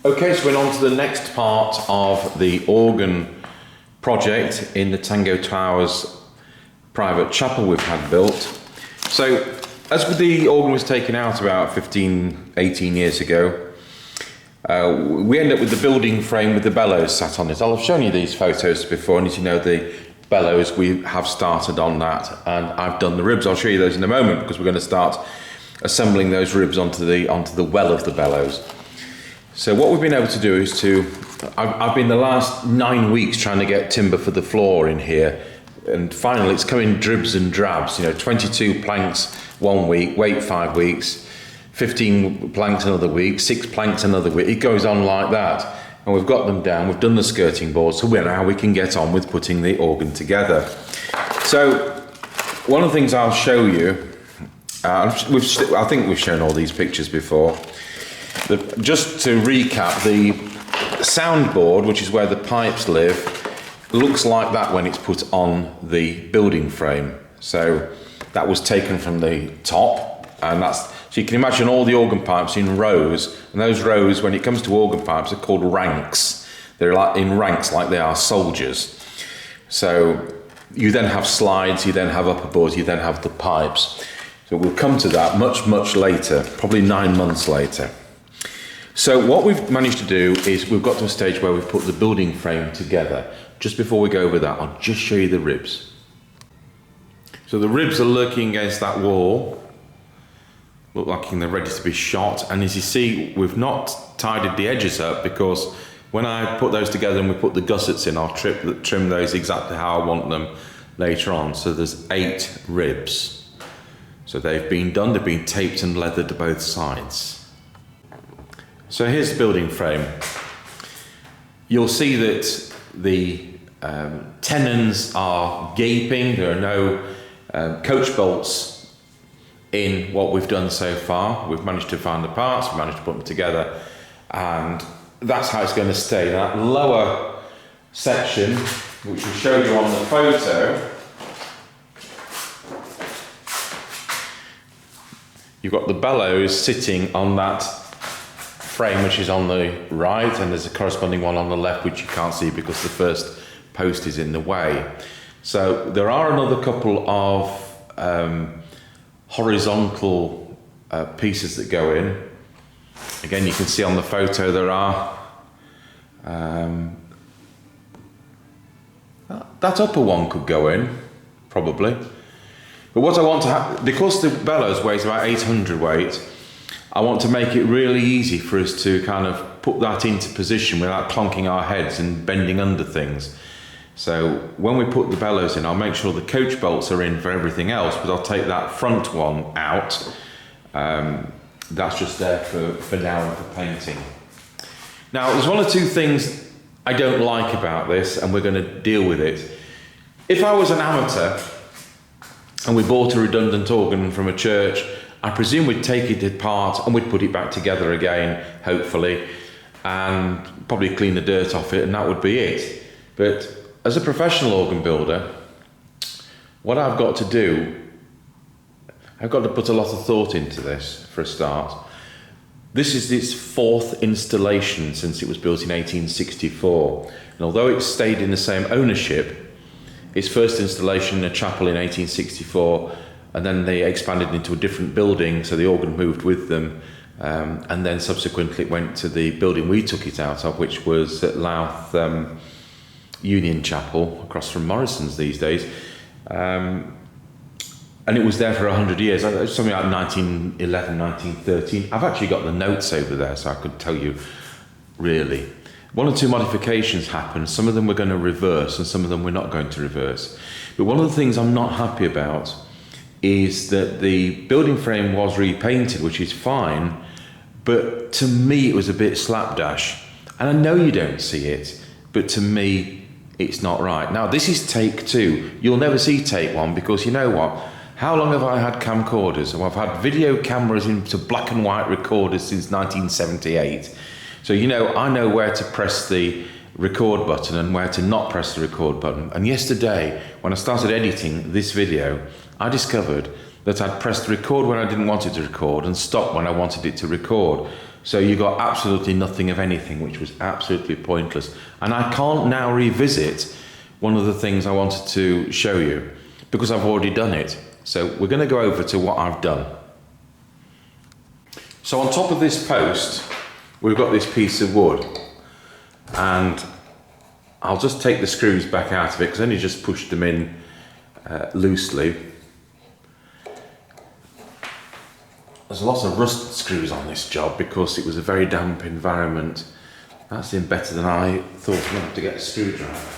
Okay, so we're on to the next part of the organ project in the Tango Towers private chapel we've had built. So, as the organ was taken out about 15, 18 years ago, we end up with the building frame with the bellows sat on it. I'll have shown you these photos before, and as you know, the bellows, we have started on that, and I've done the ribs. I'll show you those in a moment because we're going to start assembling those ribs onto the well of the bellows. So what we've been able to do is I've been the last 9 weeks trying to get timber for the floor in here, and finally it's come in dribs and drabs, 22 planks 1 week, wait 5 weeks, 15 planks another week, 6 planks another week. It goes on like that, and we've got them down, we've done the skirting board, so now we can get on with putting the organ together. So one of the things I'll show you, I think we've shown all these pictures before. Just to recap, the soundboard, which is where the pipes live, looks like that when it's put on the building frame. So that was taken from the top, and so you can imagine all the organ pipes in rows, and those rows, when it comes to organ pipes, are called ranks. They're like in ranks, like they are soldiers. So you then have slides, you then have upper boards, you then have the pipes. So we'll come to that much, much later, probably 9 months later. So what we've managed to do is we've got to a stage where we've put the building frame together. Just before we go over that, I'll just show you the ribs. So the ribs are lurking against that wall, look like they're ready to be shot. And as you see, we've not tidied the edges up because when I put those together and we put the gussets in, I'll trim those exactly how I want them later on. So there's 8 ribs. So they've been done, they've been taped and leathered to both sides. So here's the building frame. You'll see that the tenons are gaping. There are no coach bolts in what we've done so far. We've managed to find the parts, we've managed to put them together, and that's how it's going to stay. That lower section, which we showed you on the photo, you've got the bellows sitting on that frame, which is on the right, and there's a corresponding one on the left which you can't see because the first post is in the way. So there are another couple of horizontal pieces that go in. Again, you can see on the photo there are that upper one could go in probably, but what I want to have, because the bellows weighs about 800 weight, I want to make it really easy for us to kind of put that into position without clonking our heads and bending under things. So when we put the bellows in, I'll make sure the coach bolts are in for everything else, but I'll take that front one out. That's just there for now and for painting. Now, there's one or two things I don't like about this, and we're going to deal with it. If I was an amateur and we bought a redundant organ from a church, I presume we'd take it apart and we'd put it back together again, hopefully, and probably clean the dirt off it, and that would be it. But as a professional organ builder, what I've got to do, I've got to put a lot of thought into this for a start. This is its 4th installation since it was built in 1864, and although it stayed in the same ownership, its first installation in a chapel in 1864, and then they expanded into a different building, so the organ moved with them, and then subsequently it went to the building we took it out of, which was at Louth Union Chapel, across from Morrison's these days, and it was there for 100 years, something like 1911, 1913. I've actually got the notes over there, so I could tell you really. 1 or 2 modifications happened, some of them we're going to reverse and some of them we're not going to reverse. But one of the things I'm not happy about is that the building frame was repainted, which is fine, but to me it was a bit slapdash. And I know you don't see it, but to me it's not right. Now this is take 2. You'll never see take 1 because you know what? How long have I had camcorders? Well, I've had video cameras into black and white recorders since 1978. So I know where to press the record button and where to not press the record button. And yesterday, when I started editing this video, I discovered that I'd pressed record when I didn't want it to record and stop when I wanted it to record. So you got absolutely nothing of anything, which was absolutely pointless. And I can't now revisit one of the things I wanted to show you because I've already done it. So we're going to go over to what I've done. So on top of this post, we've got this piece of wood, and I'll just take the screws back out of it because I only just pushed them in loosely. There's lots of rust screws on this job because it was a very damp environment. That's in better than I thought. I'm going to have to get a screwdriver.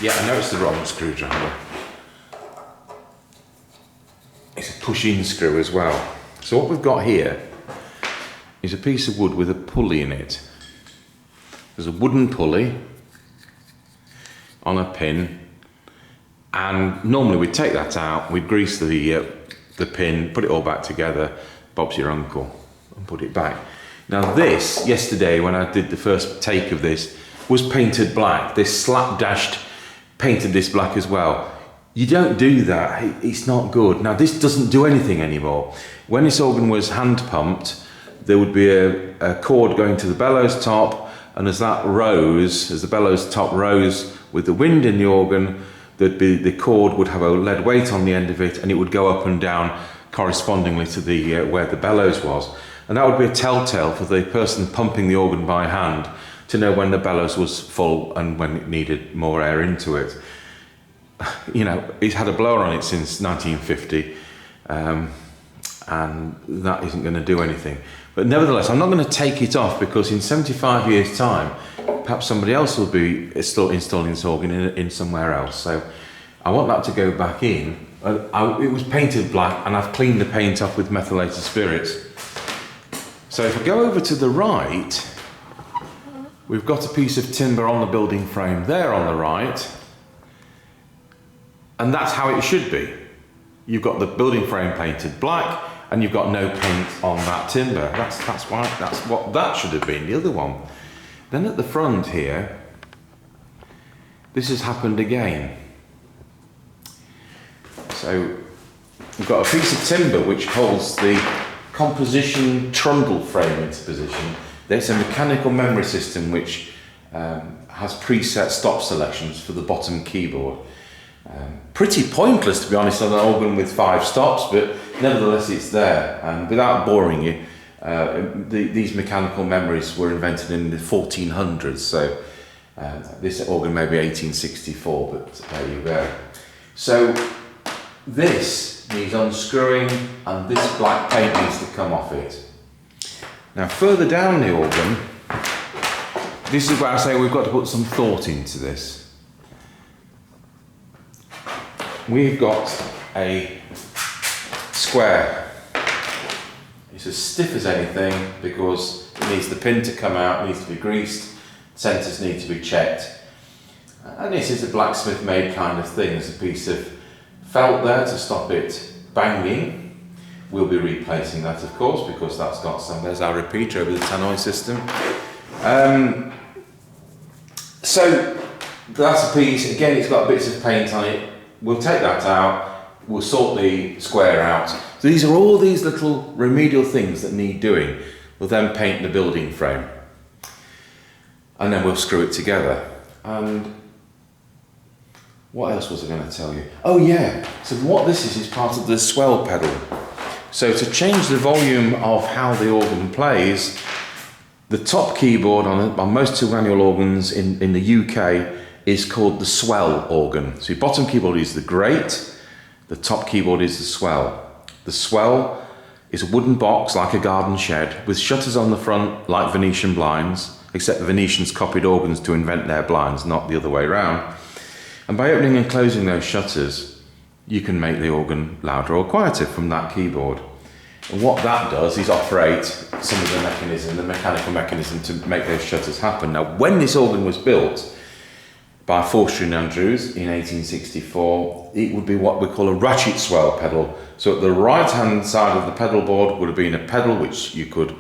Yeah, I know it's the wrong screwdriver. It's a push-in screw as well. So what we've got here is a piece of wood with a pulley in it. There's a wooden pulley on a pin, and normally we'd take that out, we'd grease the pin, put it all back together, Bob's your uncle, and put it back. Now this, yesterday when I did the first take of this, was painted black. This slapdashed painted this black as well. You don't do that, it's not good. Now this doesn't do anything anymore. When this organ was hand pumped, there would be a cord going to the bellows top, and as that rose, as the bellows top rose with the wind in the organ, the cord would have a lead weight on the end of it, and it would go up and down correspondingly to the where the bellows was. And that would be a telltale for the person pumping the organ by hand to know when the bellows was full and when it needed more air into it. You know, it's had a blower on it since 1950, and that isn't going to do anything. But nevertheless, I'm not going to take it off because in 75 years' time, perhaps somebody else will be still installing this organ in somewhere else. So I want that to go back in. It was painted black, and I've cleaned the paint off with methylated spirits. So if I go over to the right, we've got a piece of timber on the building frame there on the right, and that's how it should be. You've got the building frame painted black, and you've got no paint on that timber. That's what that should have been, the other one. Then at the front here, this has happened again. So we've got a piece of timber which holds the composition trundle frame into position. There's a mechanical memory system which has preset stop selections for the bottom keyboard. Pretty pointless, to be honest, on an organ with 5 stops, but nevertheless it's there. And without boring you, these mechanical memories were invented in the 1400s, so this organ may be 1864, but there you go. So this needs unscrewing, and this black paint needs to come off it. Now further down the organ, this is where I say we've got to put some thought into this. We've got a square. It's as stiff as anything because it needs the pin to come out, it needs to be greased, centres need to be checked. And this is a blacksmith made kind of thing. There's a piece of felt there to stop it banging. We'll be replacing that, of course, because that's got some. There's our repeater over the tannoy system. So that's a piece. Again, it's got bits of paint on it. We'll take that out. We'll sort the square out. So these are all these little remedial things that need doing. We'll then paint the building frame, and then we'll screw it together. And what else was I going to tell you? Oh yeah, so what this is part of the swell pedal. So to change the volume of how the organ plays, the top keyboard on most 2 manual organs in the UK is called the swell organ. So your bottom keyboard is the grate, the top keyboard is the swell. The swell is a wooden box like a garden shed with shutters on the front like Venetian blinds, except the Venetians copied organs to invent their blinds, not the other way around. And by opening and closing those shutters, you can make the organ louder or quieter from that keyboard. And what that does is operate some of the mechanism, the mechanical mechanism to make those shutters happen. Now, when this organ was built by Forster Andrews in 1864, it would be what we call a ratchet swell pedal. So at the right hand side of the pedal board would have been a pedal which you could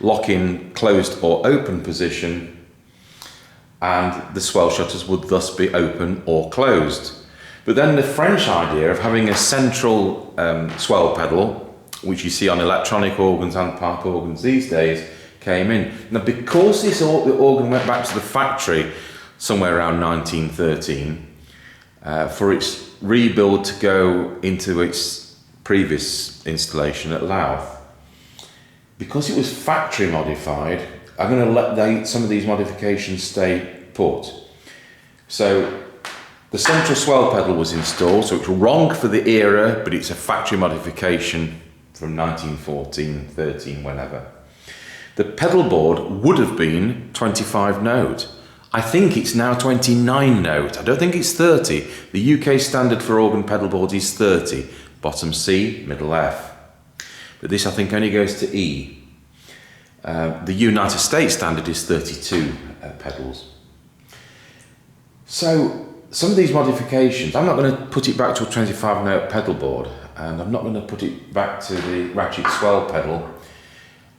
lock in closed or open position, and the swell shutters would thus be open or closed. But then the French idea of having a central swell pedal which you see on electronic organs and pipe organs these days, came in. Now, because the organ went back to the factory somewhere around 1913, for its rebuild to go into its previous installation at Louth, because it was factory modified, I'm going to let some of these modifications stay put. So the central swell pedal was installed, so it's wrong for the era, but it's a factory modification from 1914, 13, whenever. The pedal board would have been 25 note. I think it's now 29 note. I don't think it's 30. The UK standard for organ pedal boards is 30. Bottom C, middle F. But this I think only goes to E. The United States standard is 32 pedals. So some of these modifications, I'm not going to put it back to a 25 note pedal board, and I'm not going to put it back to the ratchet swell pedal.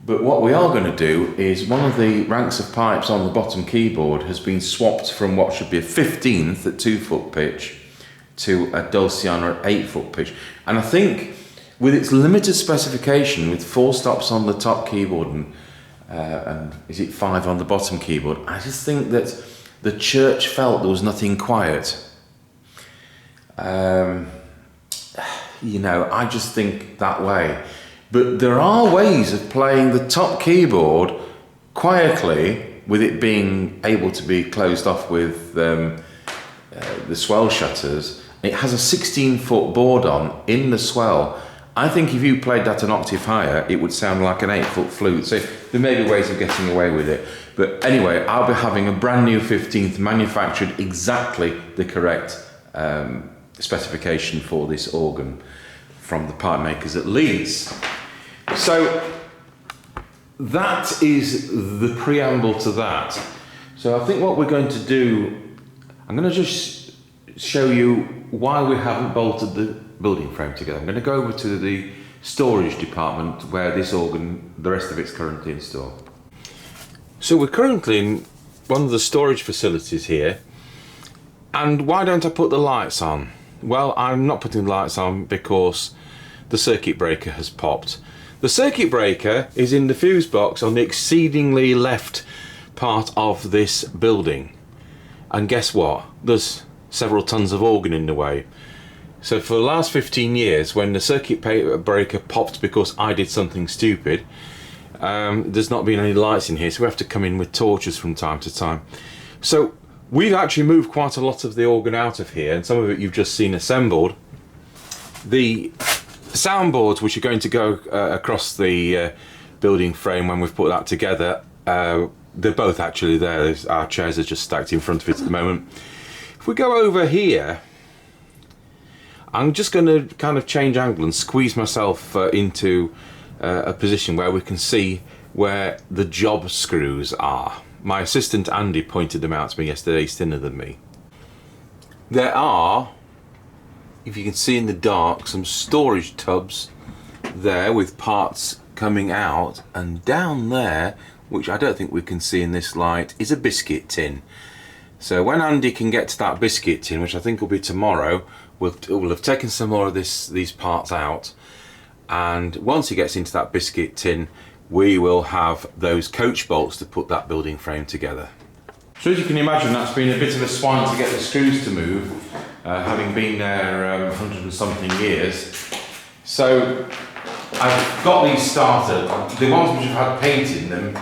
But what we are going to do is one of the ranks of pipes on the bottom keyboard has been swapped from what should be a 15th at 2-foot pitch to a Dulciana at 8-foot pitch. And I think with its limited specification, with 4 stops on the top keyboard and is it 5 on the bottom keyboard, I just think that the church felt there was nothing quiet. You know, I just think that way. But there are ways of playing the top keyboard quietly with it being able to be closed off with the swell shutters. It has a 16-foot board on in the swell. I think if you played that an octave higher, it would sound like an 8-foot flute. So there may be ways of getting away with it. But anyway, I'll be having a brand new 15th manufactured exactly the correct specification for this organ from the pipe makers at Leeds. So that is the preamble to that. So I think what we're going to do, I'm going to just show you why we haven't bolted the building frame together. I'm going to go over to the storage department where this organ, the rest of it's currently installed. So we're currently in one of the storage facilities here, and why don't I put the lights on? Well, I'm not putting the lights on because the circuit breaker has popped. The circuit breaker is in the fuse box on the exceedingly left part of this building. And guess what? There's several tons of organ in the way. So for the last 15 years, when the circuit breaker popped because I did something stupid, there's not been any lights in here, so we have to come in with torches from time to time. So we've actually moved quite a lot of the organ out of here, and some of it you've just seen assembled. The soundboards which are going to go across the building frame when we've put that together, they're both actually there. Our chairs are just stacked in front of it at the moment. If we go over here, I'm just going to kind of change angle and squeeze myself into a position where we can see where the job screws are. My assistant Andy pointed them out to me yesterday. He's thinner than me. There are, if you can see in the dark, some storage tubs there with parts coming out, and down there, which I don't think we can see in this light, is a biscuit tin. So when Andy can get to that biscuit tin, which I think will be tomorrow, we'll have taken some more of these parts out, and once he gets into that biscuit tin, we will have those coach bolts to put that building frame together. So as you can imagine, that's been a bit of a swine to get the screws to move, having been there 100 and something years. So I've got these started. The ones which have had paint in them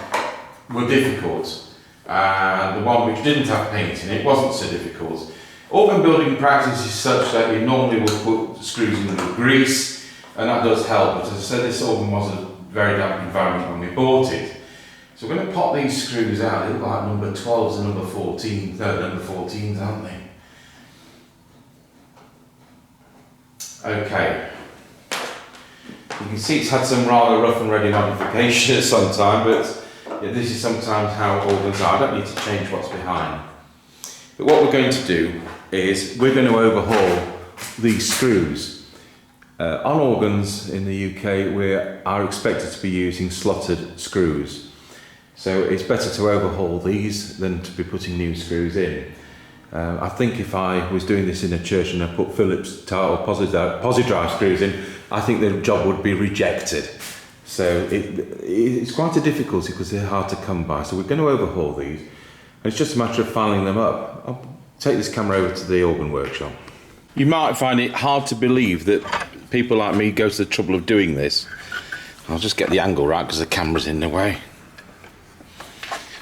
were difficult. The one which didn't have paint in it wasn't so difficult. Organ building practice is such that you normally will put screws in with grease, and that does help. But as I said, this organ was a very damp environment when we bought it. So we're going to pop these screws out. They look like number 12s and number 14s. No, number 14s, aren't they? Okay. You can see it's had some rather rough and ready modification at some time, but yeah, this is sometimes how organs are. I don't need to change what's behind. But what we're going to do is we're going to overhaul these screws. On organs in the UK, we are expected to be using slotted screws. So it's better to overhaul these than to be putting new screws in. I think if I was doing this in a church and I put Phillips or Posi drive screws in, I think the job would be rejected. So it's quite a difficulty because they're hard to come by. So we're going to overhaul these. And it's just a matter of filing them up. I'll take this camera over to the organ workshop. You might find it hard to believe that people like me go to the trouble of doing this. I'll just get the angle right because the camera's in the way.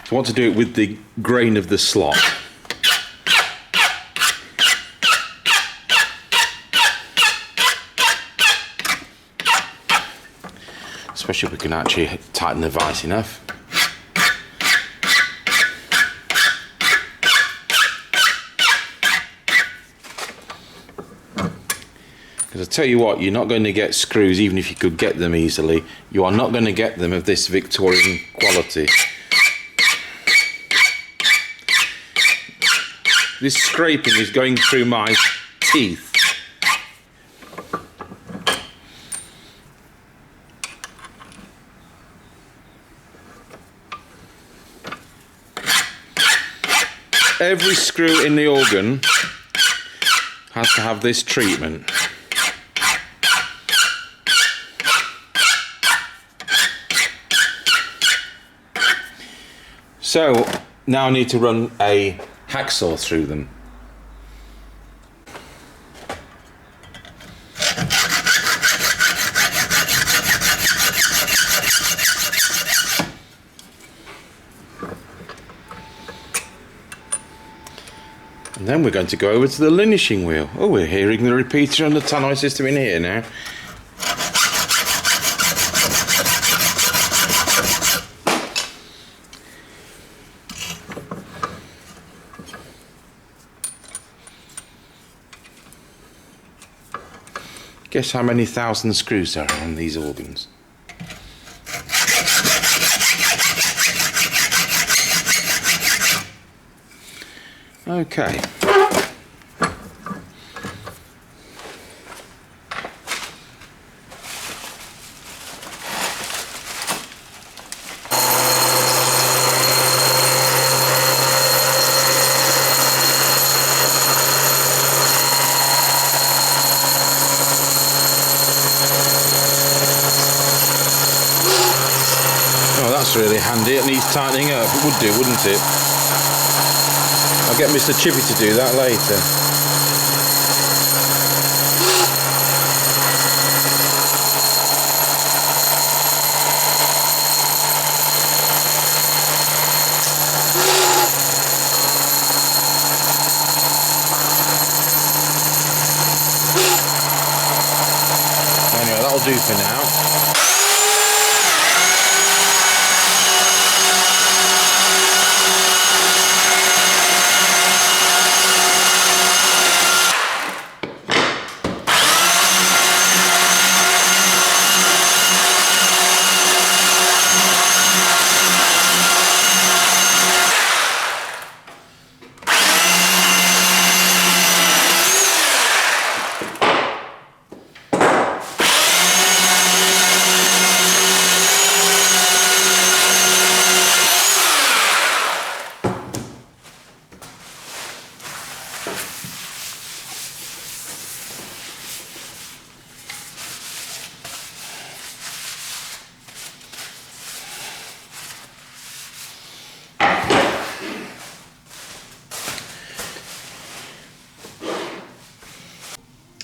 So I want to do it with the grain of the slot. Especially if we can actually tighten the vise enough. Because I tell you what, you're not going to get screws, even if you could get them easily. You are not going to get them of this Victorian quality. This scraping is going through my teeth. Every screw in the organ has to have this treatment. So now I need to run a hacksaw through them. And then we're going to go over to the linishing wheel. Oh, we're hearing the repeater and the tannoy system in here now. Guess how many thousand screws there are on these organs? Okay. Oh, that's really handy. It needs tightening up. It would do, wouldn't it? I'll get Mr. Chippy to do that later. Anyway, that'll do for now.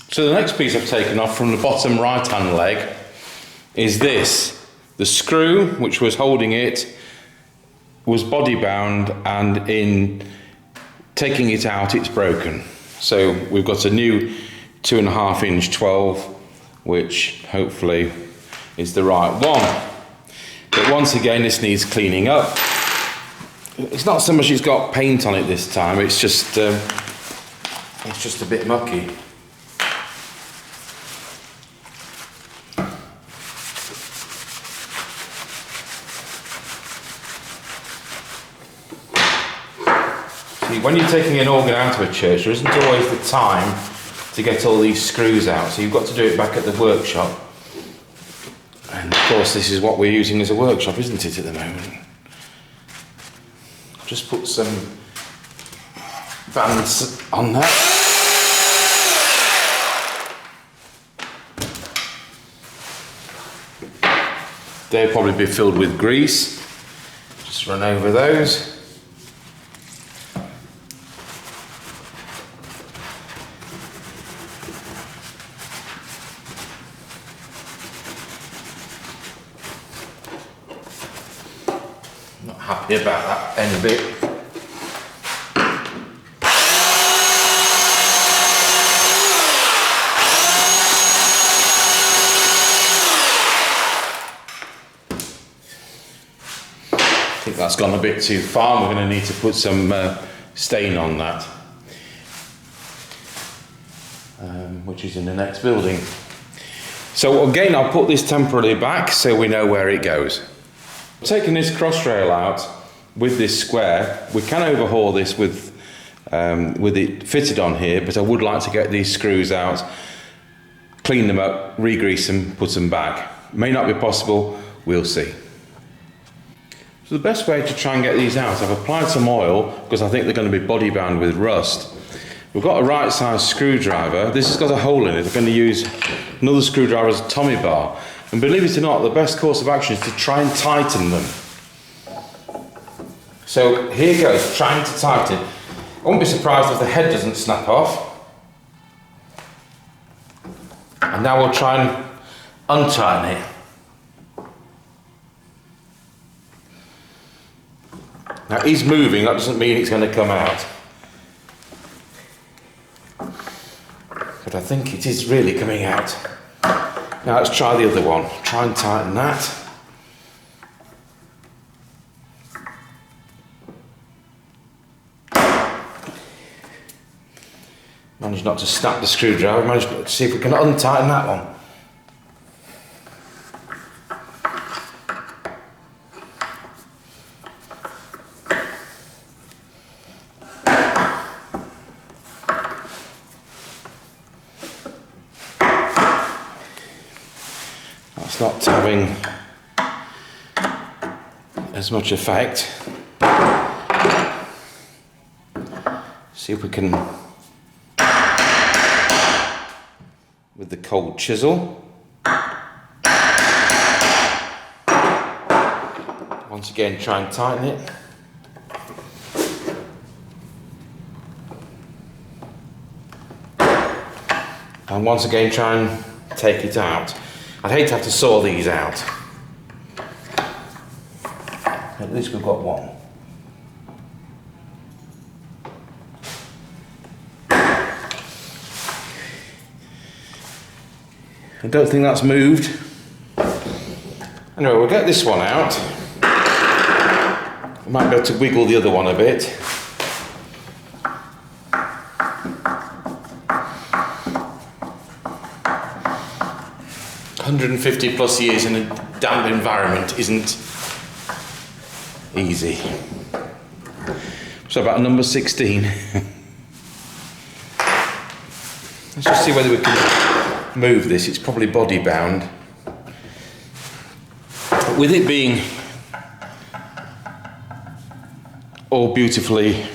So the next piece I've taken off from the bottom right hand leg is this. The screw which was holding it was body bound, and in taking it out it's broken. So we've got a new 2.5 inch 12, which hopefully is the right one. But once again, this needs cleaning up. It's not so much it's got paint on it this time, it's just a bit mucky. When you're taking an organ out of a church, there isn't always the time to get all these screws out, so you've got to do it back at the workshop. And of course this is what we're using as a workshop, isn't it, at the moment? Just put some bands on there. They'll probably be filled with grease. Just run over those. Not happy about that end bit. I think that's gone a bit too far. We're going to need to put some stain on that, which is in the next building. So again, I'll put this temporarily back so we know where it goes. Taking this cross rail out with this square, we can overhaul this with it fitted on here, but I would like to get these screws out, clean them up, re-grease them, put them back. May not be possible, we'll see. So the best way to try and get these out, I've applied some oil because I think they're going to be body bound with rust. We've got a right size screwdriver. This has got a hole in it. We're going to use another screwdriver as a Tommy bar. And believe it or not, the best course of action is to try and tighten them. So here goes, trying to tighten. I won't be surprised if the head doesn't snap off. And now we'll try and untighten it. Now he's moving, that doesn't mean it's going to come out. But I think it is really coming out. Now let's try the other one. Try and tighten that. Managed not to snap the screwdriver, managed to see if we can untighten that one. That's not having as much effect. See if we can, with the cold chisel. Once again, try and tighten it. And once again, try and take it out. I'd hate to have to saw these out. At least we've got one. I don't think that's moved. Anyway, we'll get this one out. I might be able to wiggle the other one a bit. +150 years in a damp environment isn't easy. So about number 16. Let's just see whether we can move this. It's probably body bound. With it being all beautifully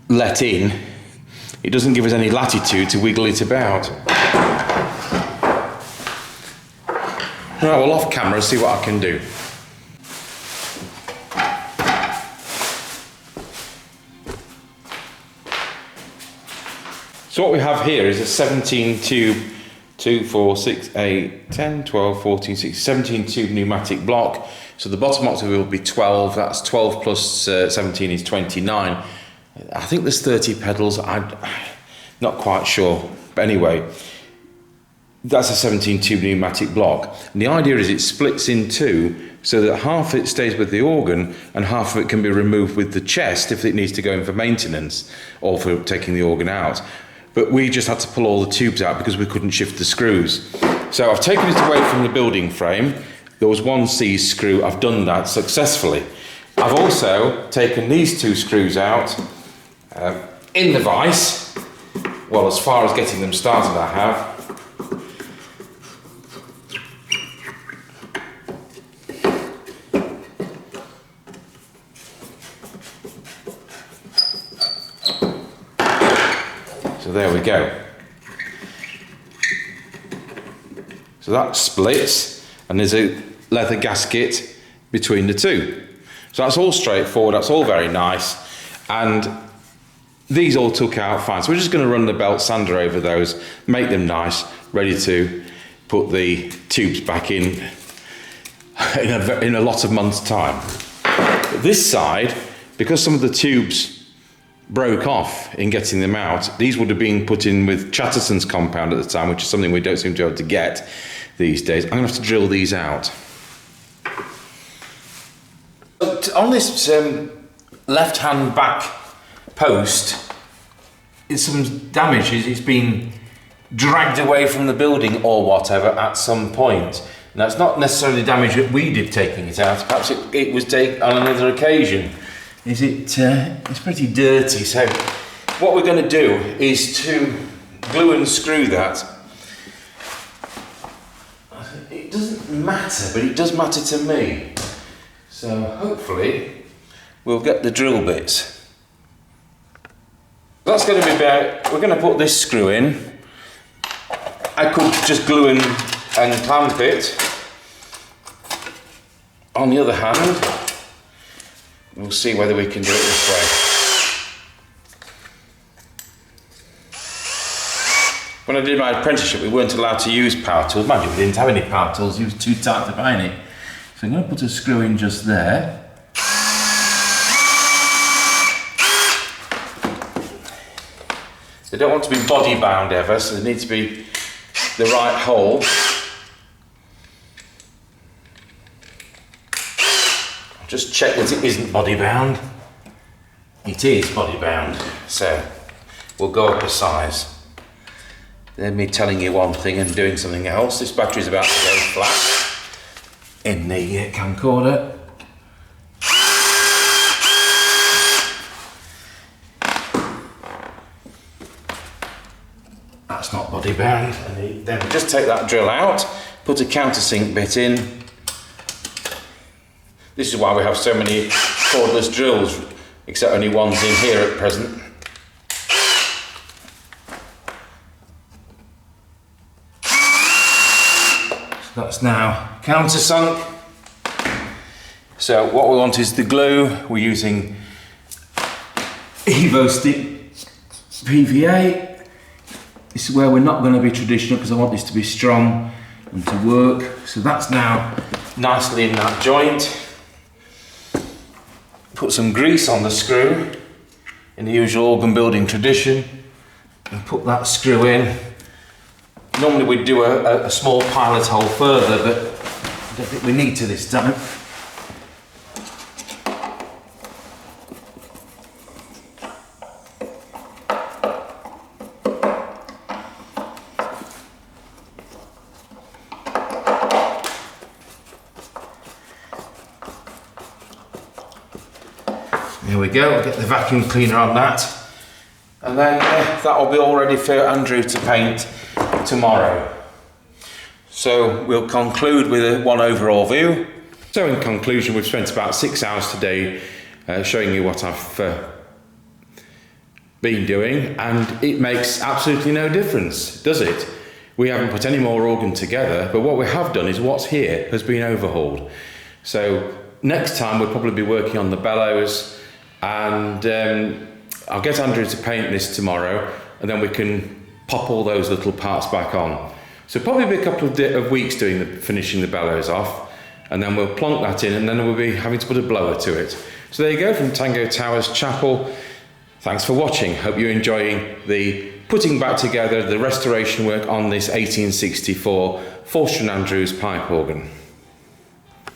let in, it doesn't give us any latitude to wiggle it about. Right, well, off camera, see what I can do. So what we have here is a 17 tube, 2, 4, 6, 8, 10, 12, 14, 16, 17 tube pneumatic block. So the bottom octave will be 12, that's 12 plus 17 is 29. I think there's 30 pedals, I'm not quite sure. But anyway, that's a 17 tube pneumatic block. And the idea is it splits in two so that half of it stays with the organ and half of it can be removed with the chest if it needs to go in for maintenance or for taking the organ out. But we just had to pull all the tubes out because we couldn't shift the screws. So I've taken it away from the building frame. There was one C screw, I've done that successfully. I've also taken these two screws out in the vise. Well, as far as getting them started I have. So there we go. So that splits, and there's a leather gasket between the two. So that's all straightforward, that's all very nice, and these all took out fine. So we're just going to run the belt sander over those, make them nice, ready to put the tubes back in a lot of months' time. But this side, because some of the tubes broke off in getting them out, these would have been put in with Chatterson's compound at the time, which is something we don't seem to be able to get these days. I'm going to have to drill these out. On this left-hand back post, is some damage. It's been dragged away from the building or whatever at some point. Now, it's not necessarily damage that we did taking it out. Perhaps it was taken on another occasion. It's pretty dirty. So what we're going to do is to glue and screw that. It doesn't matter, but it does matter to me. So hopefully we'll get the drill bits. That's going to be about, we're going to put this screw in. I could just glue and clamp it. On the other hand, we'll see whether we can do it this way. When I did my apprenticeship, we weren't allowed to use power tools. Mind you, we didn't have any power tools, it was too tight to buy any. So I'm going to put a screw in just there. They don't want to be body bound ever, so they need to be the right hole. I'll just check that it isn't body bound. It is body bound, so we'll go up a size. Then me telling you one thing and doing something else. This battery's about to go flat in the camcorder. That's not body bound. And then just take that drill out, put a countersink bit in. This is why we have so many cordless drills, except only one's in here at present. So that's now countersunk. So what we want is the glue. We're using Evo stick PVA. This is where we're not going to be traditional because I want this to be strong and to work. So that's now nicely in that joint. Put some grease on the screw in the usual organ building tradition and put that screw in. Normally we'd do a small pilot hole further, but I don't think we need to this time. There we go, we'll get the vacuum cleaner on that. And then that'll be all ready for Andrew to paint tomorrow. So we'll conclude with one overall view. So in conclusion, we've spent about 6 hours today showing you what I've been doing, and it makes absolutely no difference, does it? We haven't put any more organ together, but what we have done is what's here has been overhauled. So next time we'll probably be working on the bellows, and I'll get Andrew to paint this tomorrow, and then we can pop all those little parts back on. So probably be a couple of weeks finishing the bellows off, and then we'll plonk that in, and then we'll be having to put a blower to it. So there you go, from Tango Towers Chapel. Thanks for watching. Hope you're enjoying the putting back together the restoration work on this 1864 Forster Andrews pipe organ.